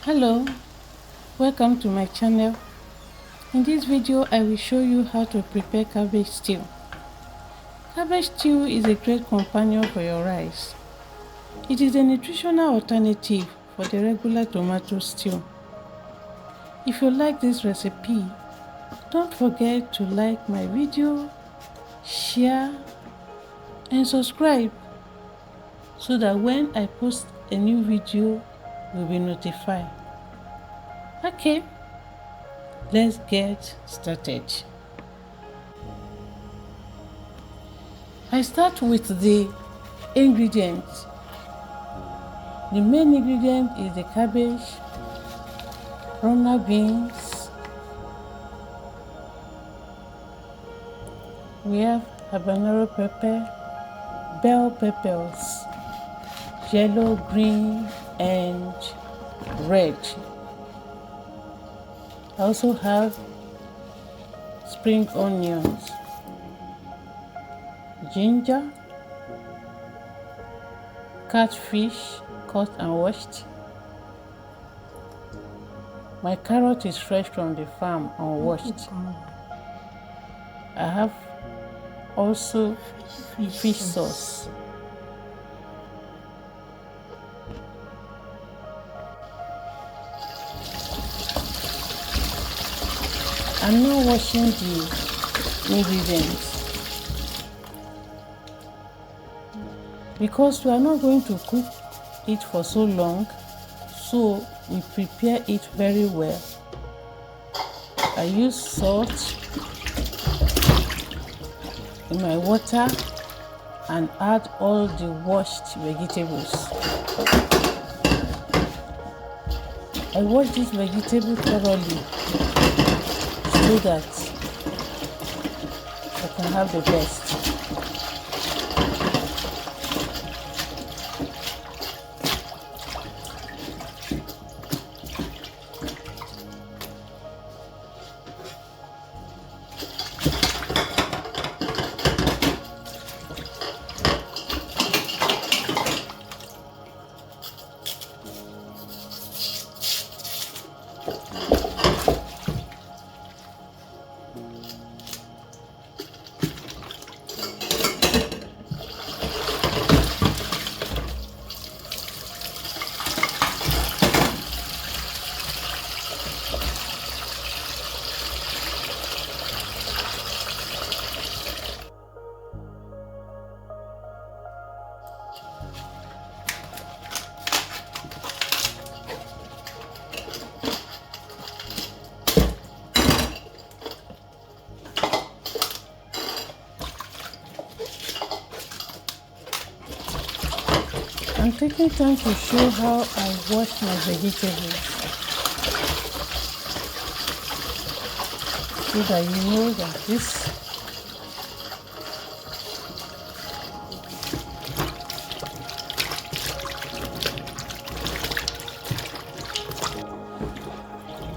Hello, welcome to my channel. In this video I will show you how to prepare cabbage stew. Cabbage stew is a great companion for your rice. It is a nutritional alternative for the regular tomato stew. If you like this recipe, don't forget to like my video, share and subscribe so that when I post a new video, you'll be notified. Okay, let's get started. I start with the ingredients. The main ingredient is the cabbage, runner beans, we have habanero pepper, bell peppers, yellow, green and red. I also have spring onions, ginger, catfish cut and washed. My carrot is fresh from the farm unwashed. I have also fish sauce. I'm now washing the ingredients because we are not going to cook it for so long, so we prepare it very well. I use salt in my water and add all the washed vegetables. I wash this vegetable thoroughly so that I can have the best. I'm taking time to show how I wash my vegetables so that you know that this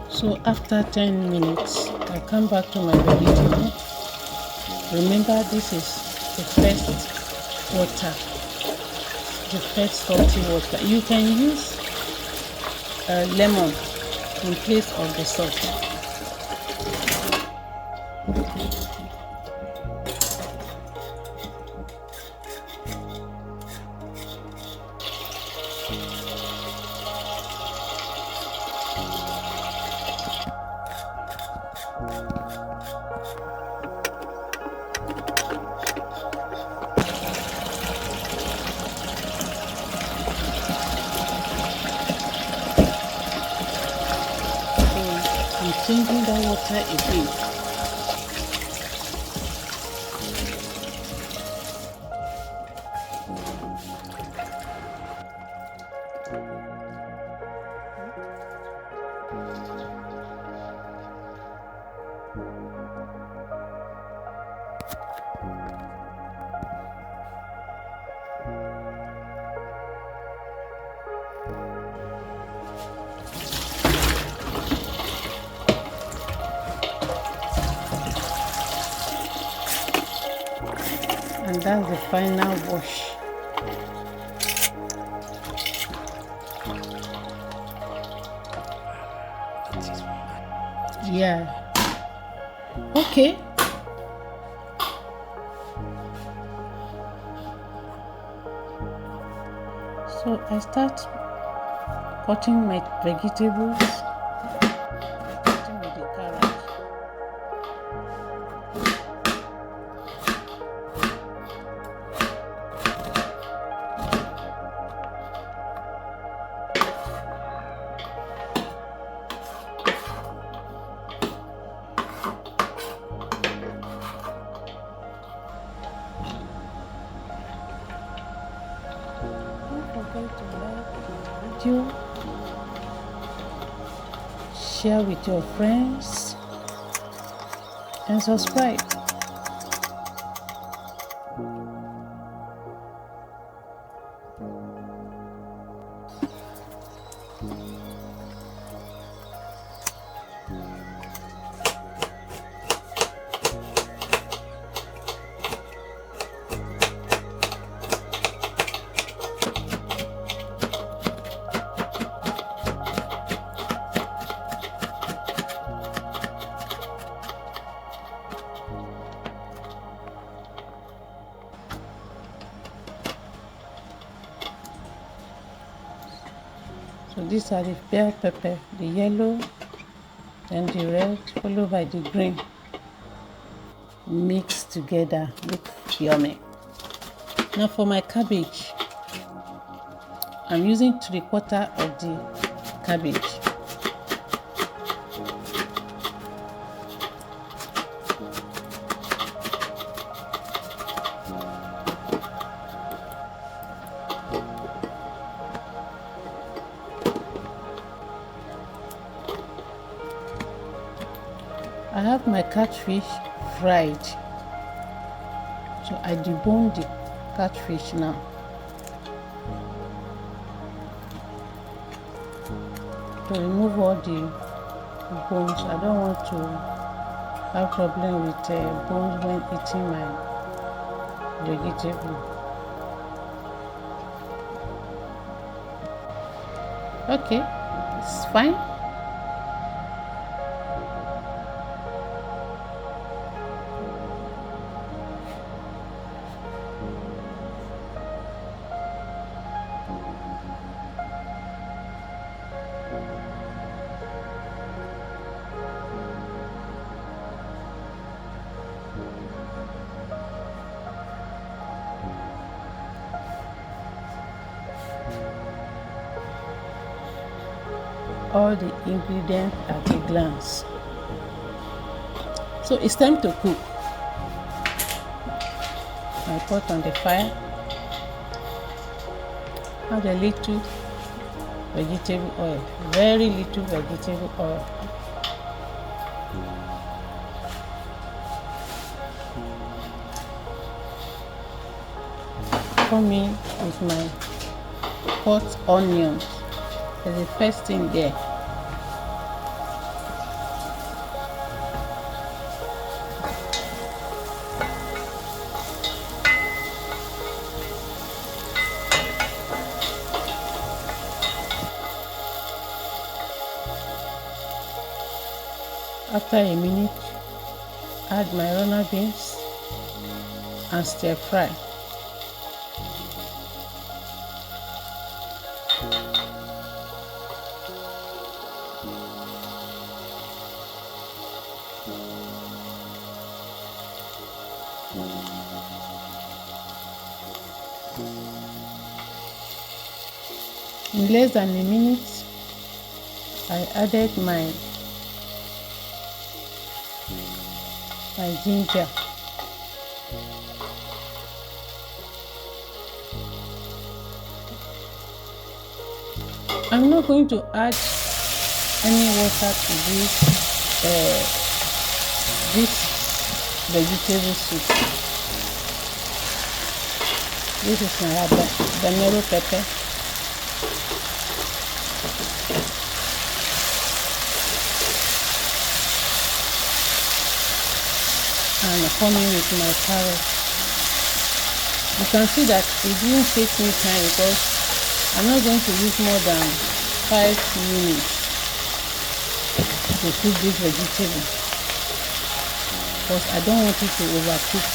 so after 10 minutes I come back to my vegetable. Remember, this is the first water, the first salty water. You can use lemon in place of the salt. I'm changing that water again. And that's the final wash. Yeah. Okay. So I start cutting my vegetables, starting with the carrot. Don't forget to like the video, share with your friends, and subscribe. So these are the bell pepper, the yellow, then the red, followed by the green. Mixed together, look yummy. Now for my cabbage, I'm using 3/4 of the cabbage. I have my catfish fried, so I debone the catfish now. To remove all the bones. I don't want to have problem with bones when eating my vegetable. Okay, it's fine. All the ingredients at a glance. So it's time to cook. I put on the fire, add a little vegetable oil, very little vegetable oil. Come in with my hot onions. That's the first thing there. After a minute, add my runner beans and stir fry. In less than a minute, I added my ginger. I'm not going to add any water to this vegetable soup. This is my habanero pepper. And coming with my carrot. You can see that it didn't take me time because I'm not going to use more than 5 minutes. to cook this vegetable because I don't want it to overcook.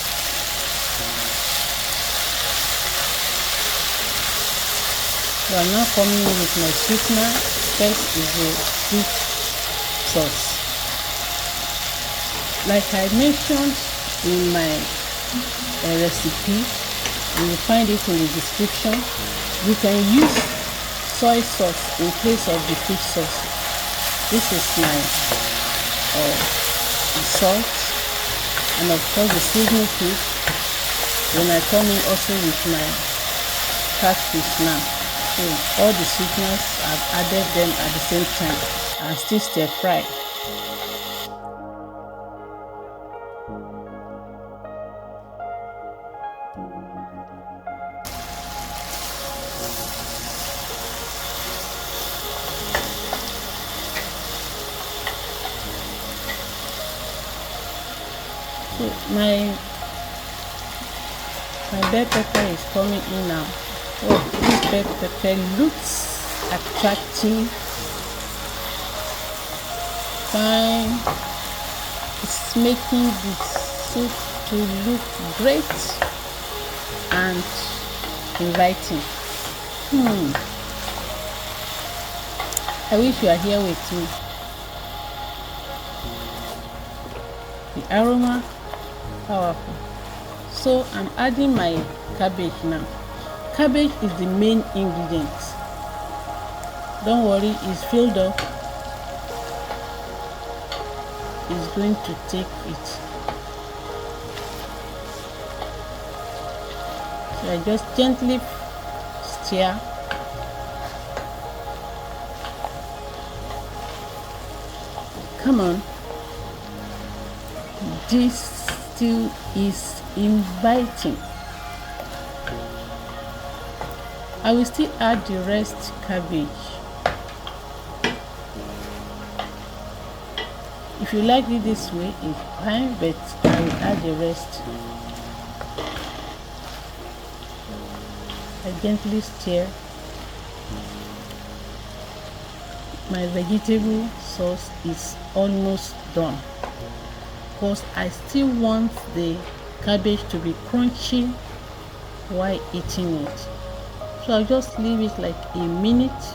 So I'm now coming in with my sweetener. First is the sweet sauce. Like I mentioned in my recipe, you will find it in the description. You can use soy sauce in place of the fish sauce. This is my salt, and of course the seasoning cube. Then I come in also with my catfish now. So all the sweeteners, I've added them at the same time and still stir fry. So my bell pepper is coming in now. Oh, this bell pepper looks attractive, fine. It's making the soup to look great and inviting. I wish you are here with me. The aroma, powerful. So I'm adding my cabbage now. Cabbage is the main ingredient. Don't worry, it's filled up. It's going to take it. So I just gently stir. Come on. This stew is inviting. I will still add the rest cabbage. If you like it this way, it's fine, but I will add the rest. I gently stir. My vegetable sauce is almost done because I still want the cabbage to be crunchy while eating it. So I'll just leave it like a minute.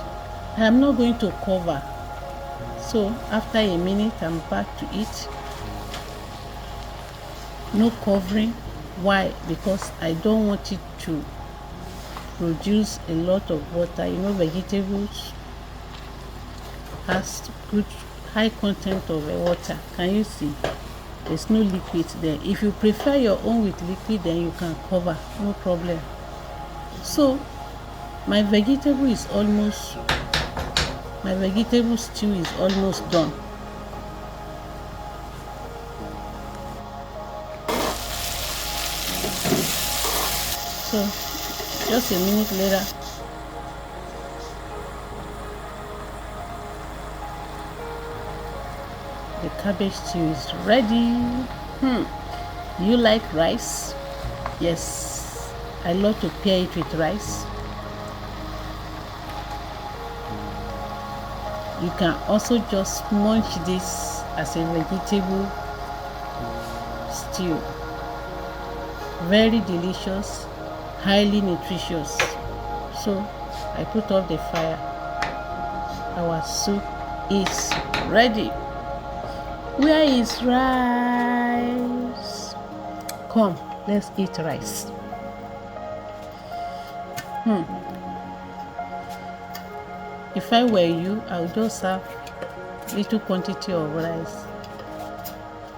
I'm not going to cover. So after a minute, I'm back to it. No covering. Why? Because I don't want it to produce a lot of water. You know, vegetables has good high content of water. Can you see? There's no liquid there. If you prefer your own with liquid, then you can cover, no problem. So my vegetable stew is almost done. So just a minute later, the cabbage stew is ready. Do you like rice? Yes, I love to pair it with rice. You can also just munch this as a vegetable stew. Very delicious, highly nutritious. So I put off the fire. Our soup is ready. Where is rice? Come, let's eat rice. If I were you, I would just have little quantity of rice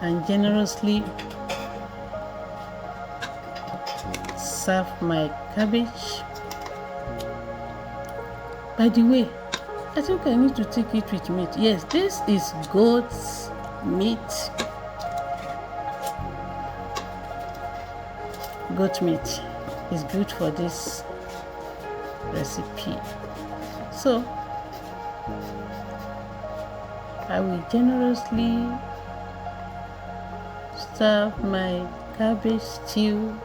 and generously serve my cabbage. By the way, I think I need to take it with meat. Yes, this is goat's meat. Goat meat is good for this recipe. So I will generously serve my cabbage stew.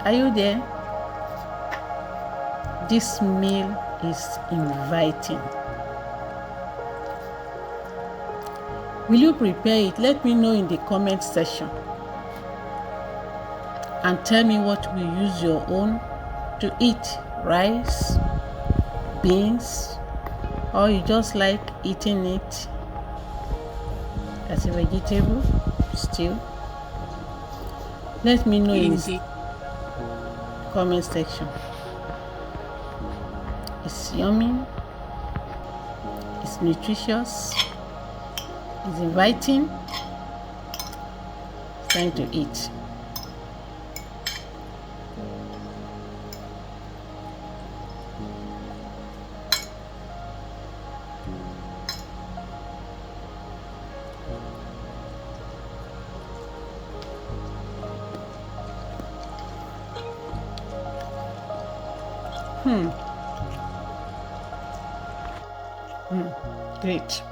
Are you there? This meal is inviting. Will you prepare it? Let me know in the comment section. And tell me what you use your own to eat. Rice, beans, or you just like eating it as a vegetable stew. Let me know in the comment section. It's yummy, it's nutritious, it's inviting. It's time to eat. Great.